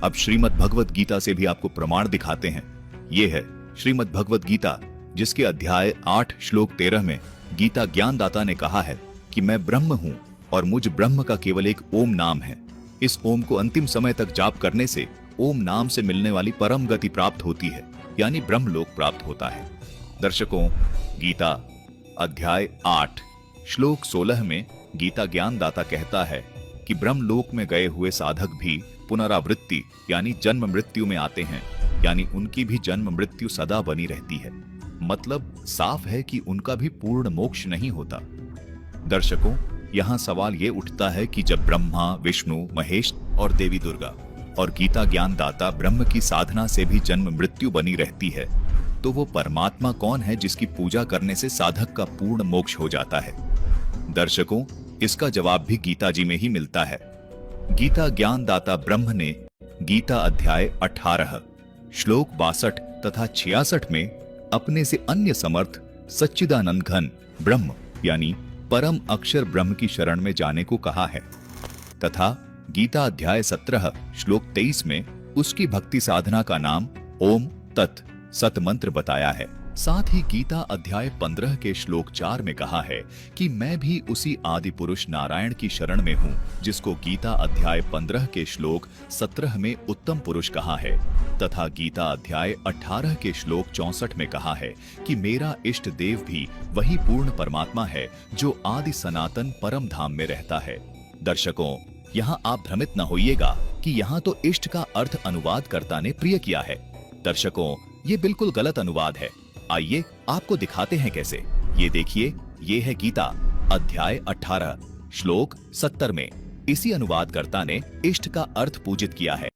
अब श्रीमद् भगवत गीता से भी आपको प्रमाण दिखाते हैं। ये है श्रीमद् भगवत गीता, जिसके अध्याय 8 श्लोक 13 में गीता ज्ञानदाता ने कहा है कि मैं ब्रह्म हूँ और मुझ ब्रह्म का केवल एक ओम नाम है। इस ओम को अंतिम समय तक जाप करने से ओम नाम से मिलने वाली परम गति प्राप्त होती है, यानी ब्रह्मलोक प्राप्त होता है। दर्शकों, गीता अध्याय 8 श्लोक 16 में गीता ज्ञानदाता कहता है कि ब्रह्मलोक में गए हुए साधक भी पुनरावृत्ति यानी जन्म मृत्यु में आते हैं, यानी उनकी भी जन्म मृत्यु सदा बनी रहती है। मतलब साफ है कि उनका भी पूर्ण मोक्ष नहीं होता। दर्शकों, यहाँ सवाल ये उठता है कि जब ब्रह्मा, विष्णु, महेश और देवी दुर्गा और गीता ज्ञानदाता ब्रह्म की साधना से भी जन्म मृत्यु बनी रहती है, तो वो परमात्मा कौन है जिसकी पूजा करने से साधक का पूर्ण मोक्ष हो जाता है? दर्शकों, इसका जवाब भी गीता जी में ही मिलता है। गीता ज्ञानदाता ब्रह्म ने गीता अध्याय 18 श्लोक 62 तथा 66 में अपने से अन्य समर्थ सच्चिदानंद घन ब्रह्म यानी परम अक्षर ब्रह्म की शरण में जाने को कहा है, तथा गीता अध्याय 17 श्लोक 23 में उसकी भक्ति साधना का नाम ओम तत् सत मंत्र बताया है। साथ ही गीता अध्याय 15 के श्लोक 4 में कहा है कि मैं भी उसी आदि पुरुष नारायण की शरण में हूँ, जिसको गीता अध्याय 15 के श्लोक 17 में उत्तम पुरुष कहा है, तथा गीता अध्याय 18 के श्लोक 64 में कहा है कि मेरा इष्ट देव भी वही पूर्ण परमात्मा है जो आदि सनातन परम धाम में रहता है। दर्शकों, यहाँ आप भ्रमित न होइएगा कि यहाँ तो इष्ट का अर्थ अनुवादकर्ता ने प्रिय किया है। दर्शकों, ये बिल्कुल गलत अनुवाद है। आइए आपको दिखाते हैं कैसे। ये देखिए, ये है गीता अध्याय 18 श्लोक 70 में इसी अनुवादकर्ता ने इष्ट का अर्थ पूजित किया है।